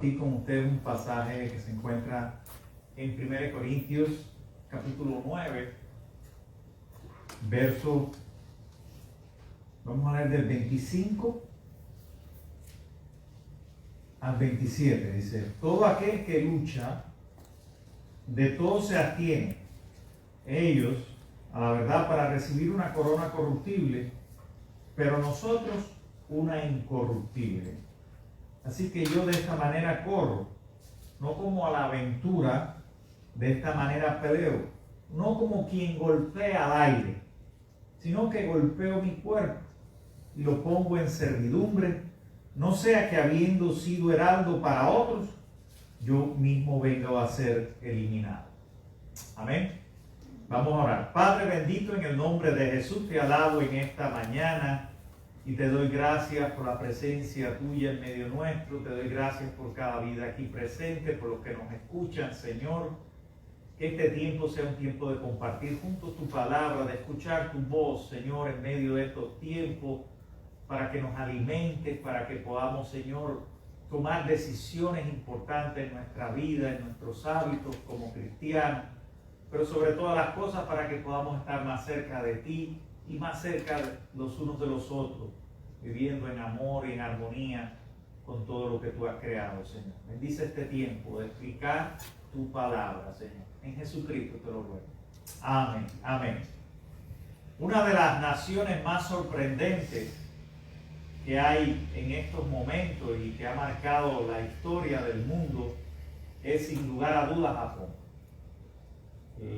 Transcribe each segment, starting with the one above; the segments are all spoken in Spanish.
Aquí con ustedes un pasaje que se encuentra en 1 Corintios capítulo 9, verso, vamos a leer del 25 al 27. Dice: todo aquel que lucha, de todo se abstiene, ellos a la verdad para recibir una corona corruptible, pero nosotros una incorruptible. Así que yo de esta manera corro, no como a la aventura, de esta manera peleo, no como quien golpea al aire, sino que golpeo mi cuerpo y lo pongo en servidumbre, no sea que habiendo sido heraldo para otros, yo mismo venga a ser eliminado. Amén. Vamos a orar. Padre bendito, en el nombre de Jesús te alabo en esta mañana. Y te doy gracias por la presencia tuya en medio nuestro. Te doy gracias por cada vida aquí presente, por los que nos escuchan, Señor. Que este tiempo sea un tiempo de compartir juntos tu palabra, de escuchar tu voz, Señor, en medio de estos tiempos, para que nos alimentes, para que podamos, Señor, tomar decisiones importantes en nuestra vida, en nuestros hábitos como cristianos, pero sobre todas las cosas para que podamos estar más cerca de ti y más cerca los unos de los otros, viviendo en amor y en armonía con todo lo que tú has creado, Señor. Bendice este tiempo de explicar tu palabra, Señor. En Jesucristo te lo ruego. Amén, amén. Una de las naciones más sorprendentes que hay en estos momentos y que ha marcado la historia del mundo es sin lugar a dudas Japón.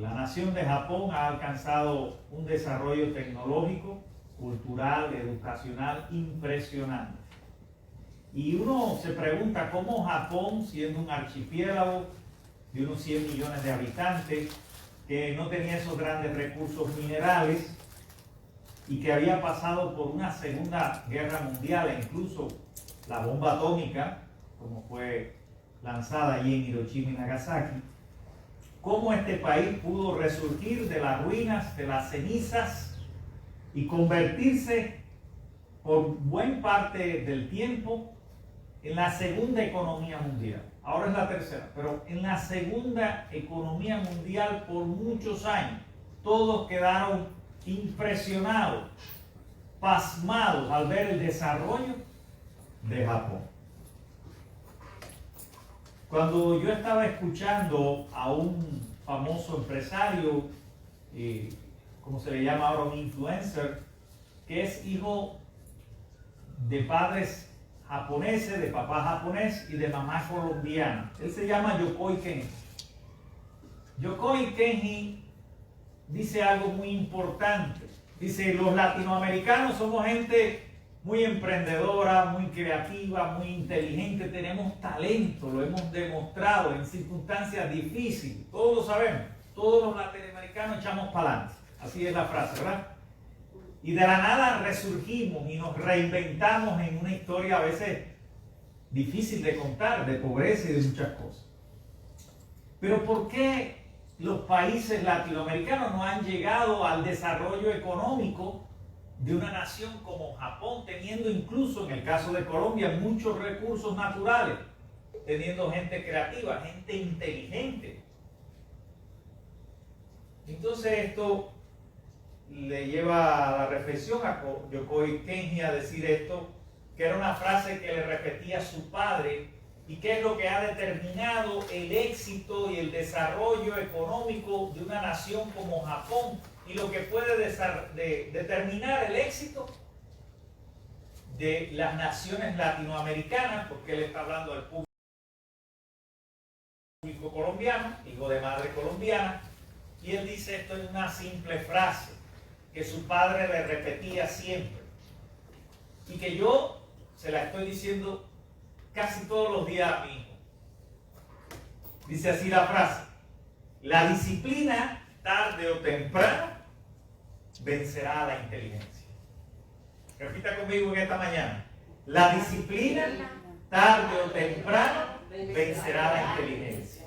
La nación de Japón ha alcanzado un desarrollo tecnológico, cultural, educacional impresionante. Y uno se pregunta cómo Japón, siendo un archipiélago de unos 100 millones de habitantes, que no tenía esos grandes recursos minerales y que había pasado por una Segunda Guerra Mundial e incluso la bomba atómica, como fue lanzada allí en Hiroshima y Nagasaki, cómo este país pudo resurgir de las ruinas, de las cenizas y convertirse por buena parte del tiempo en la segunda economía mundial. Ahora es la tercera, pero en la segunda economía mundial por muchos años. Todos quedaron impresionados, pasmados al ver el desarrollo de Japón. Cuando yo estaba escuchando a un famoso empresario, como se le llama ahora, un influencer, que es hijo de padres japoneses, de papá japonés y de mamá colombiana. Él se llama Yokoi Kenji. Yokoi Kenji dice algo muy importante. Dice: los latinoamericanos somos gente muy emprendedora, muy creativa, muy inteligente, tenemos talento, lo hemos demostrado en circunstancias difíciles, todos lo sabemos, todos los latinoamericanos echamos para adelante, así es la frase, ¿verdad? Y de la nada resurgimos y nos reinventamos en una historia a veces difícil de contar, de pobreza y de muchas cosas. Pero ¿por qué los países latinoamericanos no han llegado al desarrollo económico de una nación como Japón, teniendo incluso en el caso de Colombia muchos recursos naturales, teniendo gente creativa, gente inteligente? Entonces esto le lleva a la reflexión a Yokoi Kenji a decir esto, que era una frase que le repetía su padre, y que es lo que ha determinado el éxito y el desarrollo económico de una nación como Japón, y lo que puede determinar el éxito de las naciones latinoamericanas, porque él está hablando al público colombiano, hijo de madre colombiana, y él dice esto en una simple frase que su padre le repetía siempre y que yo se la estoy diciendo casi todos los días a mi hijo. Dice así la frase: la disciplina, tarde o temprano, vencerá a la inteligencia. Repita conmigo en esta mañana: la disciplina, tarde o temprano, vencerá a la inteligencia.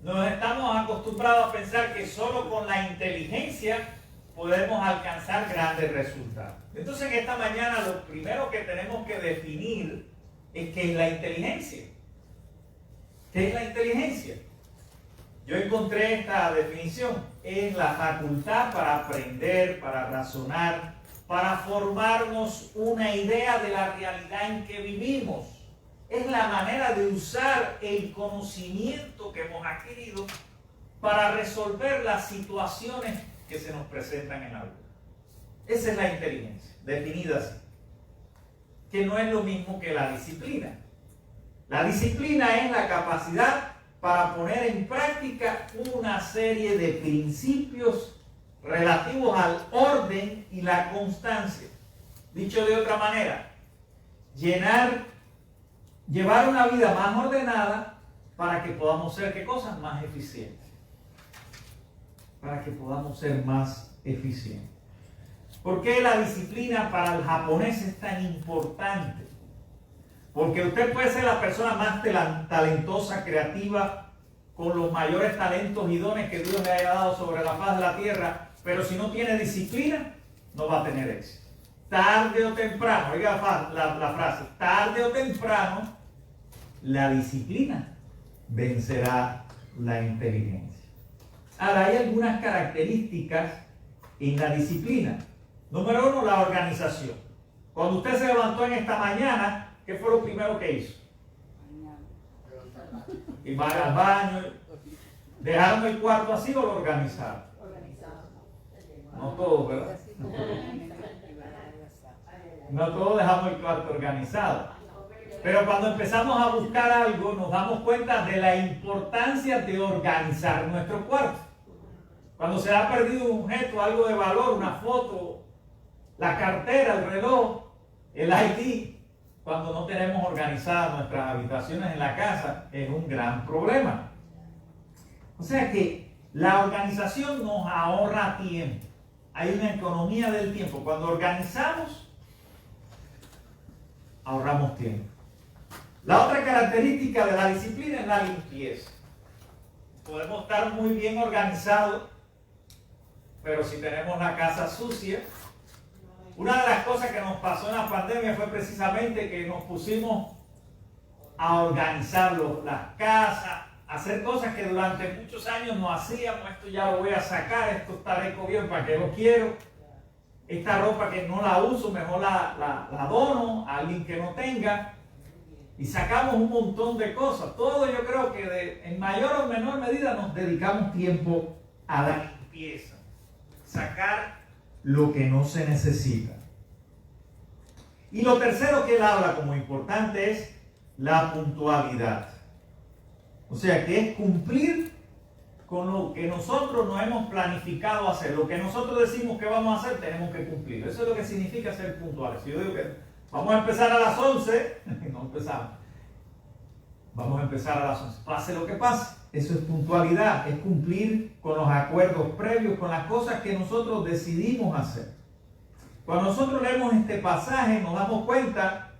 Nos estamos acostumbrados a pensar que solo con la inteligencia podemos alcanzar grandes resultados. Entonces en esta mañana lo primero que tenemos que definir es qué es la inteligencia. ¿Qué es la inteligencia? Yo encontré esta definición. Es la facultad para aprender, para razonar, para formarnos una idea de la realidad en que vivimos. Es la manera de usar el conocimiento que hemos adquirido para resolver las situaciones que se nos presentan en la vida. Esa es la inteligencia, definida así. Que no es lo mismo que la disciplina. La disciplina es la capacidad para poner en práctica una serie de principios relativos al orden y la constancia. Dicho de otra manera, llevar una vida más ordenada para que podamos ser, ¿qué cosas? Más eficientes. Para que podamos ser más eficientes. ¿Por qué la disciplina para el japonés es tan importante? Porque usted puede ser la persona más talentosa, creativa, con los mayores talentos y dones que Dios le haya dado sobre la faz de la tierra, pero si no tiene disciplina, no va a tener éxito. Tarde o temprano, oiga la frase, tarde o temprano, la disciplina vencerá la inteligencia. Ahora, hay algunas características en la disciplina. Número uno, la organización. Cuando usted se levantó en esta mañana, ¿qué fue lo primero que hizo? Y van al baño. ¿Dejaron el cuarto así o lo organizaron? No todos, ¿verdad? No todos dejamos el cuarto organizado. Pero cuando empezamos a buscar algo, nos damos cuenta de la importancia de organizar nuestro cuarto. Cuando se ha perdido un objeto, algo de valor, una foto, la cartera, el reloj, el ID, cuando no tenemos organizadas nuestras habitaciones en la casa, es un gran problema. O sea que la organización nos ahorra tiempo. Hay una economía del tiempo. Cuando organizamos, ahorramos tiempo. La otra característica de la disciplina es la limpieza. Podemos estar muy bien organizados, pero si tenemos la casa sucia. Una de las cosas que nos pasó en la pandemia fue precisamente que nos pusimos a organizar las casas, a hacer cosas que durante muchos años no hacíamos. Esto ya lo voy a sacar, esto está recogido, ¿para qué lo quiero? Esta ropa que no la uso, mejor la dono a alguien que no tenga. Y sacamos un montón de cosas. Todo yo creo que en mayor o menor medida nos dedicamos tiempo a la limpieza. Sacar lo que no se necesita. Y lo tercero que él habla como importante es la puntualidad. O sea, que es cumplir con lo que nosotros nos hemos planificado hacer. Lo que nosotros decimos que vamos a hacer, tenemos que cumplir. Eso es lo que significa ser puntuales. Si yo digo que vamos a empezar a las 11, no empezamos. Vamos a empezar a las 11. Pase lo que pase. Eso es puntualidad, es cumplir con los acuerdos previos, con las cosas que nosotros decidimos hacer. Cuando nosotros leemos este pasaje, nos damos cuenta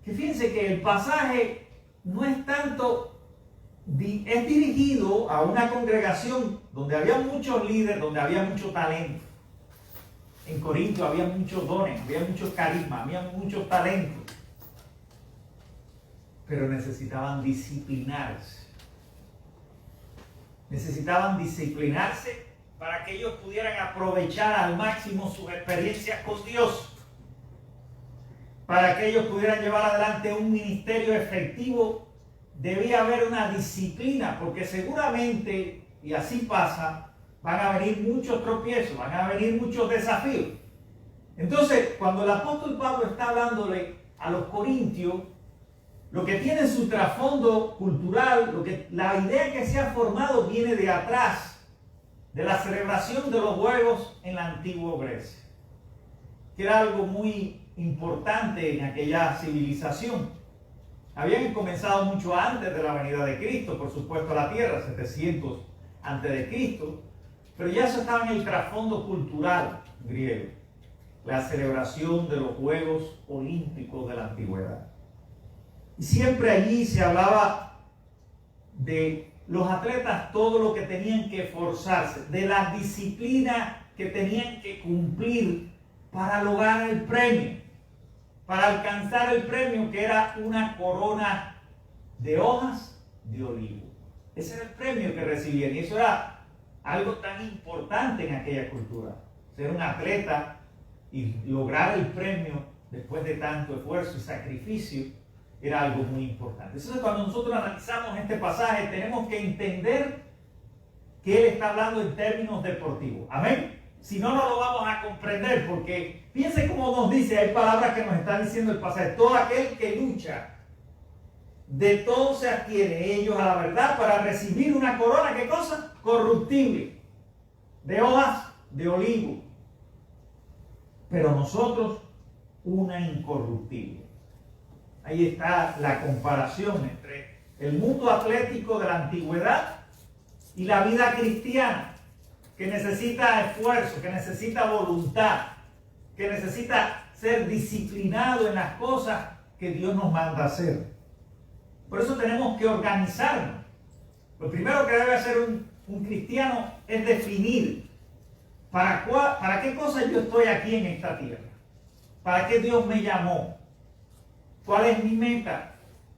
que fíjense que el pasaje no es tanto, es dirigido a una congregación donde había muchos líderes, donde había mucho talento. En Corinto había muchos dones, había muchos carismas, había muchos talentos. Pero necesitaban disciplinarse. Necesitaban disciplinarse para que ellos pudieran aprovechar al máximo sus experiencias con Dios. Para que ellos pudieran llevar adelante un ministerio efectivo, debía haber una disciplina, porque seguramente, y así pasa, van a venir muchos tropiezos, van a venir muchos desafíos. Entonces, cuando el apóstol Pablo está hablándole a los corintios, lo que tiene su trasfondo cultural, la idea que se ha formado viene de atrás, de la celebración de los juegos en la antigua Grecia, que era algo muy importante en aquella civilización. Habían comenzado mucho antes de la venida de Cristo, por supuesto, a la tierra, 700 antes de Cristo, pero ya eso estaba en el trasfondo cultural griego, la celebración de los Juegos Olímpicos de la antigüedad. Y siempre allí se hablaba de los atletas, todo lo que tenían que esforzarse, de la disciplina que tenían que cumplir para lograr el premio, para alcanzar el premio, que era una corona de hojas de olivo. Ese era el premio que recibían, y eso era algo tan importante en aquella cultura. Ser un atleta y lograr el premio después de tanto esfuerzo y sacrificio era algo muy importante. Entonces, cuando nosotros analizamos este pasaje, tenemos que entender que él está hablando en términos deportivos. Amén. Si no, no lo vamos a comprender, porque fíjense cómo nos dice, hay palabras que nos está diciendo el pasaje: todo aquel que lucha, de todo se adquiere ellos a la verdad para recibir una corona, ¿qué cosa? Corruptible, de hojas de olivo. Pero nosotros, una incorruptible. Ahí está la comparación entre el mundo atlético de la antigüedad y la vida cristiana, que necesita esfuerzo, que necesita voluntad, que necesita ser disciplinado en las cosas que Dios nos manda hacer. Por eso tenemos que organizarnos. Lo primero que debe hacer un cristiano es definir para qué cosa yo estoy aquí en esta tierra, para qué Dios me llamó, cuál es mi meta.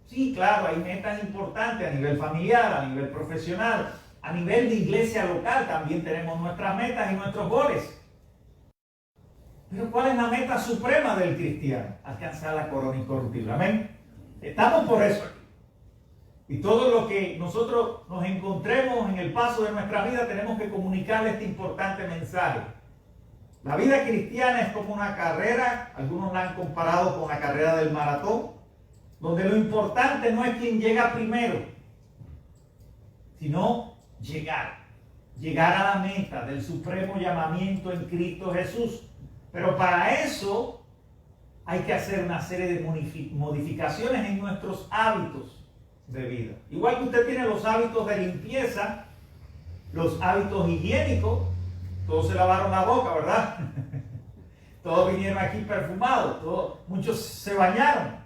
Sí, claro, hay metas importantes a nivel familiar, a nivel profesional, a nivel de iglesia local también tenemos nuestras metas y nuestros goles. Pero ¿cuál es la meta suprema del cristiano? Alcanzar la corona incorruptible. Amén. Estamos por eso aquí. Y todo lo que nosotros nos encontremos en el paso de nuestra vida, tenemos que comunicarle este importante mensaje. La vida cristiana es como una carrera, algunos la han comparado con la carrera del maratón, donde lo importante no es quién llega primero, sino llegar a la meta del supremo llamamiento en Cristo Jesús. Pero para eso hay que hacer una serie de modificaciones en nuestros hábitos de vida. Igual que usted tiene los hábitos de limpieza, los hábitos higiénicos, todos se lavaron la boca, ¿verdad? Todos vinieron aquí perfumados, muchos se bañaron,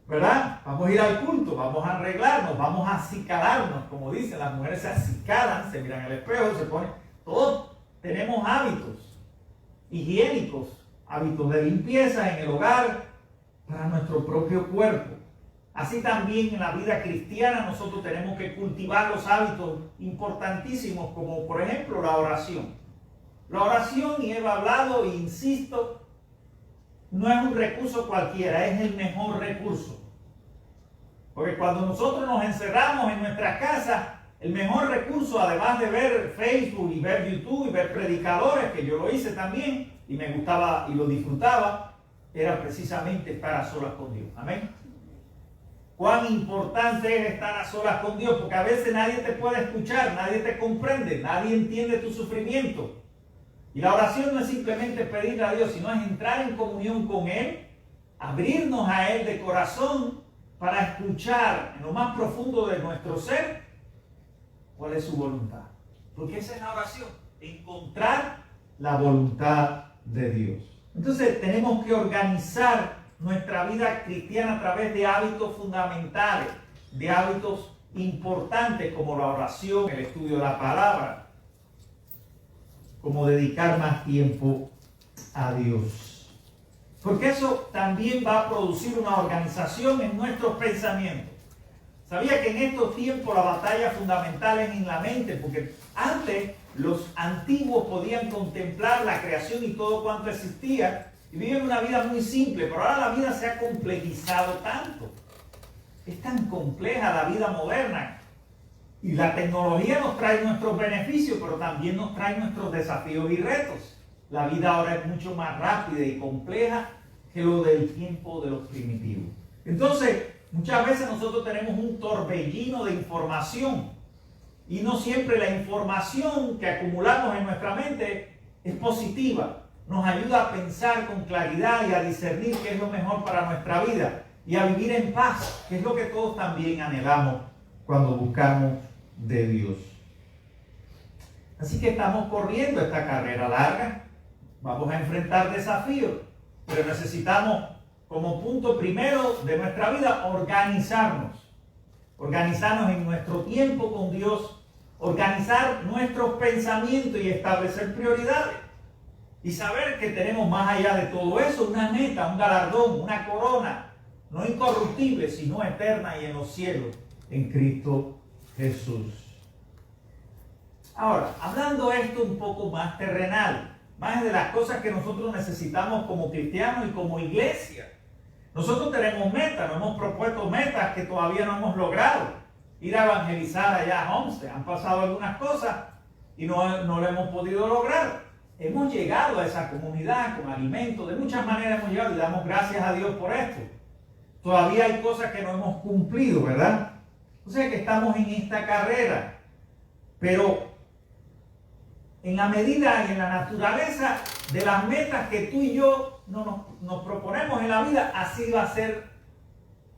¿verdad? Vamos a ir al culto, vamos a arreglarnos, vamos a acicalarnos, como dicen, las mujeres se acicalan, se miran al espejo, se ponen, todos tenemos hábitos higiénicos, hábitos de limpieza en el hogar, para nuestro propio cuerpo. Así también en la vida cristiana nosotros tenemos que cultivar los hábitos importantísimos, como por ejemplo la oración. La oración, y he hablado e insisto, no es un recurso cualquiera, es el mejor recurso. Porque cuando nosotros nos encerramos en nuestra casa, el mejor recurso, además de ver Facebook y ver YouTube y ver predicadores, que yo lo hice también y me gustaba y lo disfrutaba, era precisamente estar a solas con Dios. Amén. Cuán importante es estar a solas con Dios, porque a veces nadie te puede escuchar, nadie te comprende, nadie entiende tu sufrimiento. Y la oración no es simplemente pedirle a Dios, sino es entrar en comunión con Él, abrirnos a Él de corazón para escuchar en lo más profundo de nuestro ser cuál es su voluntad. Porque esa es la oración, encontrar la voluntad de Dios. Entonces tenemos que organizar nuestra vida cristiana a través de hábitos fundamentales, de hábitos importantes como la oración, el estudio de la palabra, como dedicar más tiempo a Dios. Porque eso también va a producir una organización en nuestros pensamientos. Sabía que en estos tiempos la batalla fundamental es en la mente, porque antes los antiguos podían contemplar la creación y todo cuanto existía, y viven una vida muy simple, pero ahora la vida se ha complejizado tanto. Es tan compleja la vida moderna. Y la tecnología nos trae nuestros beneficios, pero también nos trae nuestros desafíos y retos. La vida ahora es mucho más rápida y compleja que lo del tiempo de los primitivos. Entonces, muchas veces nosotros tenemos un torbellino de información. Y no siempre la información que acumulamos en nuestra mente es positiva. Nos ayuda a pensar con claridad y a discernir qué es lo mejor para nuestra vida y a vivir en paz, que es lo que todos también anhelamos cuando buscamos de Dios. Así que estamos corriendo esta carrera larga, vamos a enfrentar desafíos, pero necesitamos como punto primero de nuestra vida organizarnos en nuestro tiempo con Dios, organizar nuestros pensamientos y establecer prioridades. Y saber que tenemos más allá de todo eso una meta, un galardón, una corona, no incorruptible, sino eterna y en los cielos, en Cristo Jesús. Ahora, hablando esto un poco más terrenal, más de las cosas que nosotros necesitamos como cristianos y como iglesia. Nosotros tenemos metas, nos hemos propuesto metas que todavía no hemos logrado. Ir a evangelizar allá a Homestead. Han pasado algunas cosas y no lo hemos podido lograr. Hemos llegado a esa comunidad con alimentos, de muchas maneras hemos llegado y damos gracias a Dios por esto. Todavía hay cosas que no hemos cumplido, ¿verdad? O sea que estamos en esta carrera. Pero en la medida y en la naturaleza de las metas que tú y yo nos proponemos en la vida, así va a ser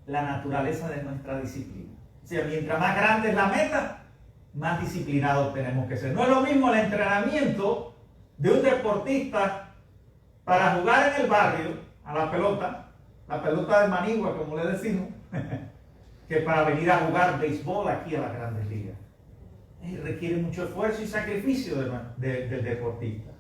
la naturaleza de nuestra disciplina. O sea, mientras más grande es la meta, más disciplinados tenemos que ser. No es lo mismo el entrenamiento de un deportista para jugar en el barrio a la pelota de manigua, como le decimos, que para venir a jugar béisbol aquí a las grandes ligas. Requiere mucho esfuerzo y sacrificio del deportista.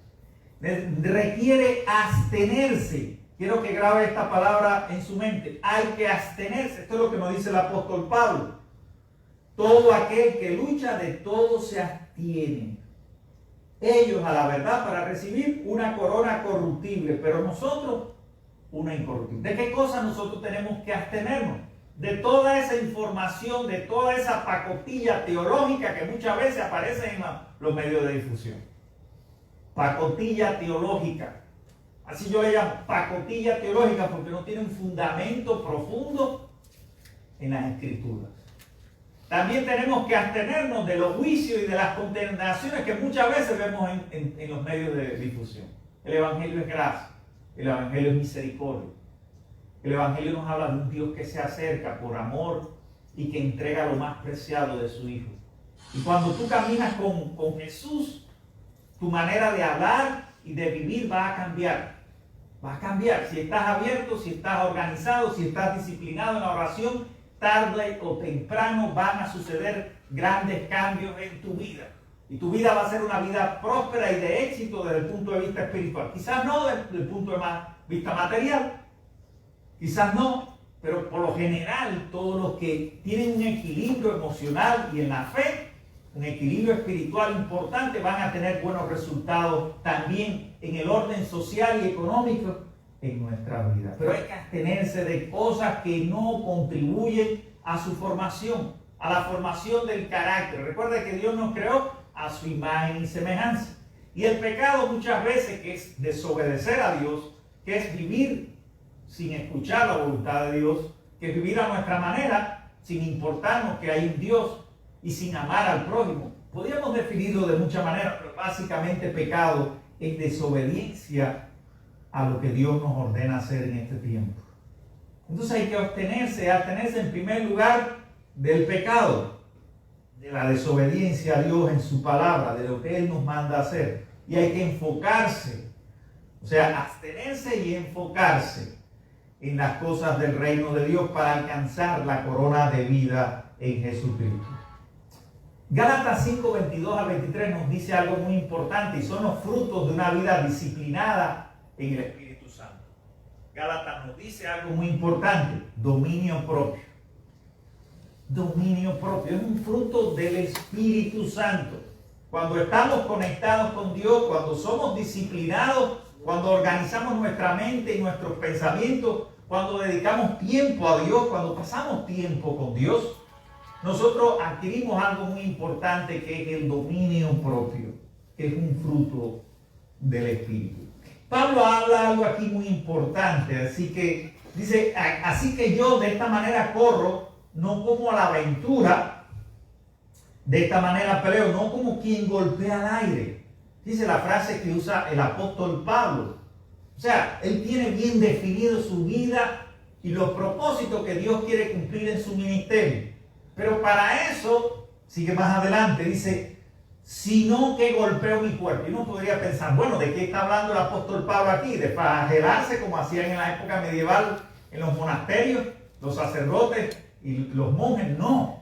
Requiere abstenerse. Quiero que grabe esta palabra en su mente. Hay que abstenerse. Esto es lo que nos dice el apóstol Pablo. Todo aquel que lucha, de todo se abstiene. Ellos a la verdad para recibir una corona corruptible, pero nosotros una incorruptible. ¿De qué cosa nosotros tenemos que abstenernos? De toda esa información, de toda esa pacotilla teológica que muchas veces aparece en los medios de difusión. Pacotilla teológica. Así yo le llamo pacotilla teológica porque no tiene un fundamento profundo en las Escrituras. También tenemos que abstenernos de los juicios y de las condenaciones que muchas veces vemos en los medios de difusión. El Evangelio es gracia, el Evangelio es misericordia. El Evangelio nos habla de un Dios que se acerca por amor y que entrega lo más preciado de su Hijo. Y cuando tú caminas con Jesús, tu manera de hablar y de vivir va a cambiar. Va a cambiar. Si estás abierto, si estás organizado, si estás disciplinado en la oración, tarde o temprano van a suceder grandes cambios en tu vida. Y tu vida va a ser una vida próspera y de éxito desde el punto de vista espiritual. Quizás no desde el punto de vista material. Quizás no, pero por lo general todos los que tienen un equilibrio emocional y en la fe, un equilibrio espiritual importante, van a tener buenos resultados también en el orden social y económico en nuestra vida. Pero hay que abstenerse de cosas que no contribuyen a su formación, a la formación del carácter. Recuerda que Dios nos creó a su imagen y semejanza. Y el pecado muchas veces, que es desobedecer a Dios, que es vivir sin escuchar la voluntad de Dios, que es vivir a nuestra manera, sin importarnos que hay un Dios y sin amar al prójimo. Podríamos definirlo de muchas maneras, pero básicamente pecado es desobediencia a lo que Dios nos ordena hacer en este tiempo. Entonces hay que abstenerse en primer lugar del pecado, de la desobediencia a Dios en su palabra, de lo que Él nos manda hacer. Y hay que enfocarse, o sea, abstenerse y enfocarse en las cosas del reino de Dios para alcanzar la corona de vida en Jesucristo. Gálatas 5, 22 al 23 nos dice algo muy importante y son los frutos de una vida disciplinada en el Espíritu Santo. Gálatas nos dice algo muy importante: dominio propio. Dominio propio es un fruto del Espíritu Santo. Cuando estamos conectados con Dios, cuando somos disciplinados, cuando organizamos nuestra mente y nuestros pensamientos, cuando dedicamos tiempo a Dios, cuando pasamos tiempo con Dios, nosotros adquirimos algo muy importante que es el dominio propio, que es un fruto del Espíritu. Pablo habla algo aquí muy importante, así que dice, así que yo de esta manera corro, no como a la aventura, de esta manera peleo, no como quien golpea al aire. Dice la frase que usa el apóstol Pablo. O sea, él tiene bien definido su vida y los propósitos que Dios quiere cumplir en su ministerio. Pero para eso, sigue más adelante, dice, sino que golpeo mi cuerpo. Y uno podría pensar, bueno, ¿de qué está hablando el apóstol Pablo aquí? ¿De flagelarse como hacían en la época medieval en los monasterios, los sacerdotes y los monjes? No.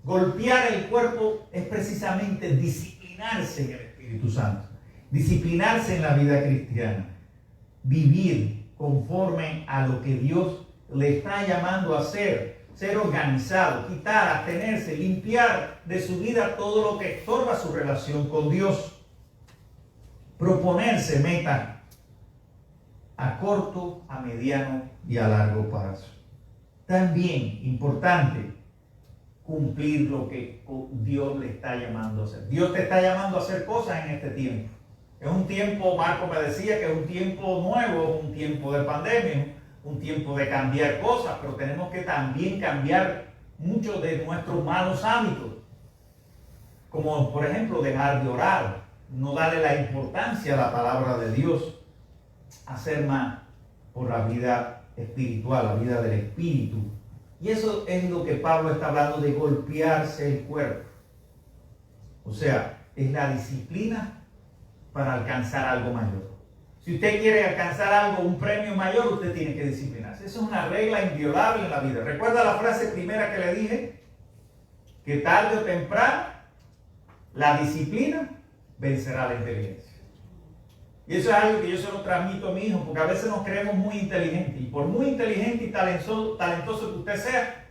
Golpear el cuerpo es precisamente disciplinarse en el Espíritu Santo, disciplinarse en la vida cristiana, vivir conforme a lo que Dios le está llamando a hacer, ser organizado, quitar, abstenerse, limpiar de su vida todo lo que estorba su relación con Dios. Proponerse metas a corto, a mediano y a largo plazo. También importante cumplir lo que Dios le está llamando a hacer. Dios te está llamando a hacer cosas en este tiempo. Es un tiempo, Marco me decía, que es un tiempo nuevo, un tiempo de pandemia, un tiempo de cambiar cosas, pero tenemos que también cambiar muchos de nuestros malos hábitos. Como por ejemplo dejar de orar, no darle la importancia a la palabra de Dios, hacer más por la vida espiritual, la vida del espíritu. Y eso es lo que Pablo está hablando de golpearse el cuerpo. O sea, es la disciplina para alcanzar algo mayor. Si usted quiere alcanzar algo, un premio mayor, usted tiene que disciplinarse. Esa es una regla inviolable en la vida. ¿Recuerda la frase primera que le dije? Que tarde o temprano la disciplina vencerá la inteligencia. Y eso es algo que yo se lo transmito a mi hijo, porque a veces nos creemos muy inteligentes. Y por muy inteligente y talentoso que usted sea,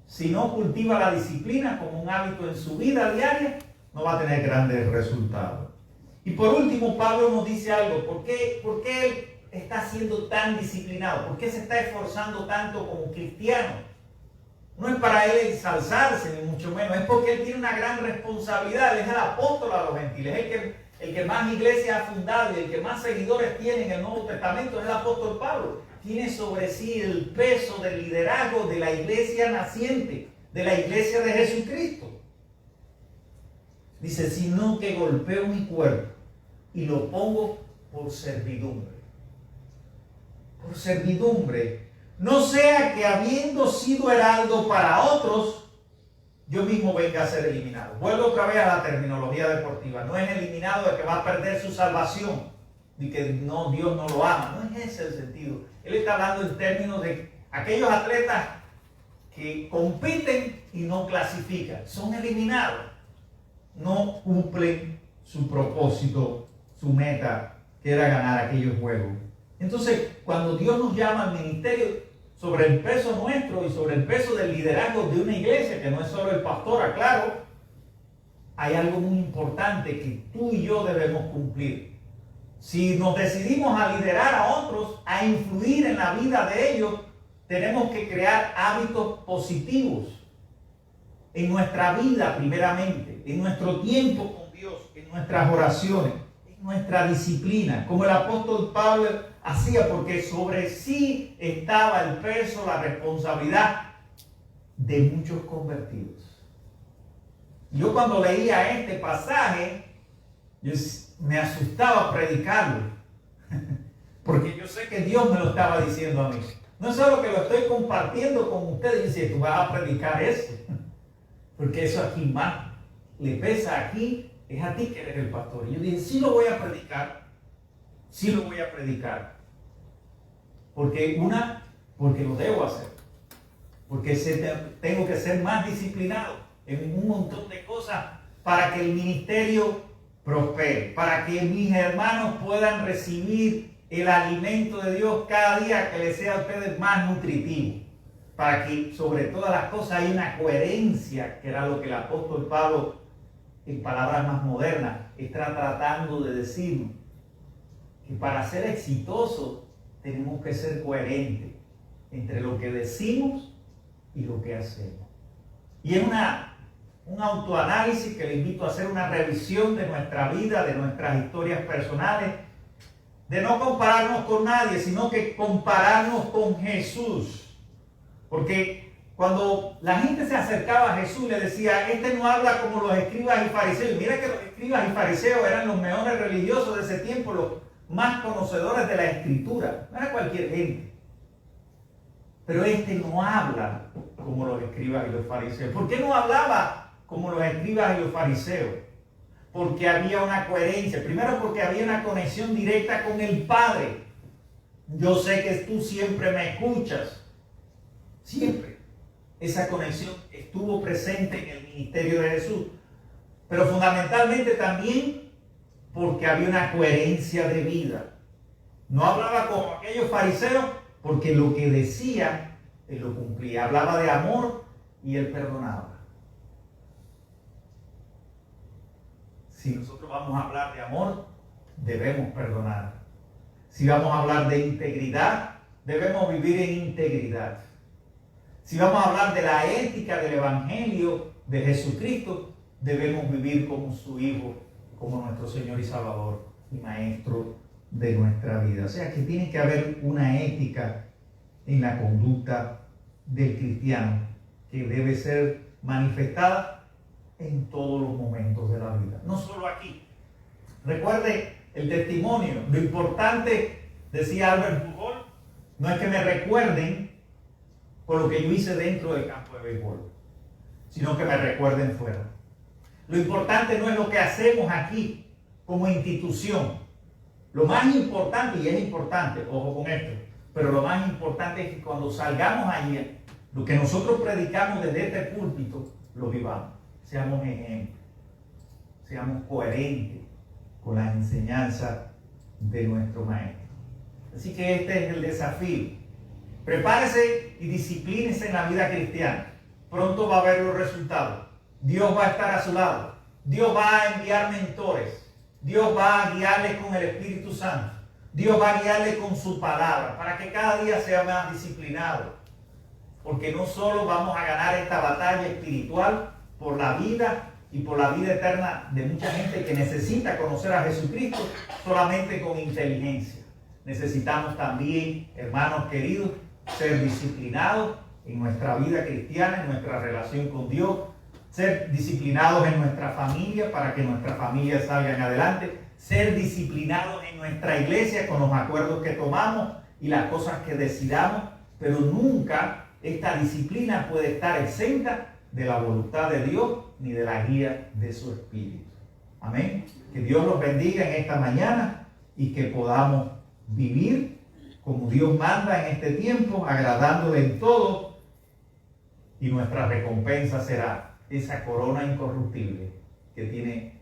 si no cultiva la disciplina como un hábito en su vida diaria, no va a tener grandes resultados. Y por último, Pablo nos dice algo. ¿Por qué él está siendo tan disciplinado? ¿Por qué se está esforzando tanto como cristiano? No es para él ensalzarse, ni mucho menos. Es porque él tiene una gran responsabilidad. Él es el apóstol a los gentiles. El que más iglesias ha fundado y el que más seguidores tiene en el Nuevo Testamento es el apóstol Pablo. Tiene sobre sí el peso del liderazgo de la iglesia naciente, de la iglesia de Jesucristo. Dice, sino que golpeo mi cuerpo y lo pongo por servidumbre. Por servidumbre. No sea que habiendo sido heraldo para otros, yo mismo venga a ser eliminado. Vuelvo otra vez a la terminología deportiva. No es eliminado de que va a perder su salvación, ni que no, Dios no lo ama. No es ese el sentido. Él está hablando en términos de aquellos atletas que compiten y no clasifican. Son eliminados. No cumplen su propósito, su meta, que era ganar aquellos juegos. Entonces, cuando Dios nos llama al ministerio, sobre el peso nuestro y sobre el peso del liderazgo de una iglesia, que no es solo el pastor, aclaro, hay algo muy importante que tú y yo debemos cumplir. Si nos decidimos a liderar a otros, a influir en la vida de ellos, tenemos que crear hábitos positivos en nuestra vida primeramente, en nuestro tiempo con Dios, en nuestras oraciones, en nuestra disciplina, como el apóstol Pablo hacía, porque sobre sí estaba el peso, la responsabilidad de muchos convertidos. Yo cuando leía este pasaje, me asustaba predicarlo, porque yo sé que Dios me lo estaba diciendo a mí. No es solo que lo estoy compartiendo con ustedes y dice, tú vas a predicar eso, porque eso aquí más le pesa aquí, es a ti que eres el pastor. Y yo dije, sí lo voy a predicar, sí lo voy a predicar. Porque lo debo hacer. Porque tengo que ser más disciplinado en un montón de cosas para que el ministerio prospere, para que mis hermanos puedan recibir el alimento de Dios cada día que les sea a ustedes más nutritivo. Para que sobre todas las cosas haya una coherencia, que era lo que el apóstol Pablo, en palabras más modernas, está tratando de decirnos. Que para ser exitosos tenemos que ser coherentes entre lo que decimos y lo que hacemos. Y es un autoanálisis que le invito a hacer, una revisión de nuestra vida, de nuestras historias personales, de no compararnos con nadie, sino que compararnos con Jesús. Porque cuando la gente se acercaba a Jesús, le decía, este no habla como los escribas y fariseos. Mira que los escribas y fariseos eran los mejores religiosos de ese tiempo, los más conocedores de la escritura. No era cualquier gente. Pero este no habla como los escribas y los fariseos. ¿Por qué no hablaba como los escribas y los fariseos? Porque había una coherencia. Primero, porque había una conexión directa con el Padre. Yo sé que tú siempre me escuchas. Siempre. Esa conexión estuvo presente en el ministerio de Jesús. Pero fundamentalmente también porque había una coherencia de vida. No hablaba como aquellos fariseos porque lo que decía Él lo cumplía. Hablaba de amor y Él perdonaba. Si nosotros vamos a hablar de amor, debemos perdonar. Si vamos a hablar de integridad, debemos vivir en integridad. Si vamos a hablar de la ética del Evangelio de Jesucristo, debemos vivir como su Hijo, como nuestro Señor y Salvador y Maestro de nuestra vida. O sea que tiene que haber una ética en la conducta del cristiano que debe ser manifestada en todos los momentos de la vida, no solo aquí. Recuerde el testimonio. Lo importante, decía Albert Pujol, no es que me recuerden por lo que yo hice dentro del campo de béisbol, sino que me recuerden fuera. Lo importante no es lo que hacemos aquí como institución. Lo más importante, y es importante, ojo con esto, pero lo más importante es que cuando salgamos allí, lo que nosotros predicamos desde este púlpito, lo vivamos. Seamos ejemplos, seamos coherentes con las enseñanzas de nuestro Maestro. Así que este es el desafío. Prepárese y disciplínese en la vida cristiana. Pronto va a ver los resultados. Dios va a estar a su lado. Dios va a enviar mentores. Dios va a guiarle con el Espíritu Santo. Dios va a guiarle con su palabra para que cada día sea más disciplinado. Porque no solo vamos a ganar esta batalla espiritual por la vida y por la vida eterna de mucha gente que necesita conocer a Jesucristo solamente con inteligencia. Necesitamos también, hermanos queridos, ser disciplinados en nuestra vida cristiana, en nuestra relación con Dios, ser disciplinados en nuestra familia para que nuestras familias salgan adelante, ser disciplinados en nuestra iglesia con los acuerdos que tomamos y las cosas que decidamos, pero nunca esta disciplina puede estar exenta de la voluntad de Dios ni de la guía de su Espíritu. Amén. Que Dios los bendiga en esta mañana y que podamos vivir como Dios manda en este tiempo, agradándole en todo, y nuestra recompensa será esa corona incorruptible que tiene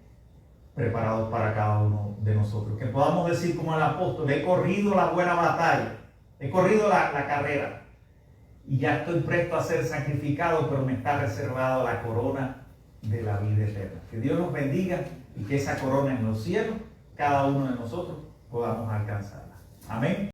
preparado para cada uno de nosotros. Que podamos decir como el apóstol: he corrido la buena batalla, he corrido la carrera, y ya estoy presto a ser sacrificado, pero me está reservada la corona de la vida eterna. Que Dios nos bendiga y que esa corona en los cielos, cada uno de nosotros podamos alcanzarla. Amén.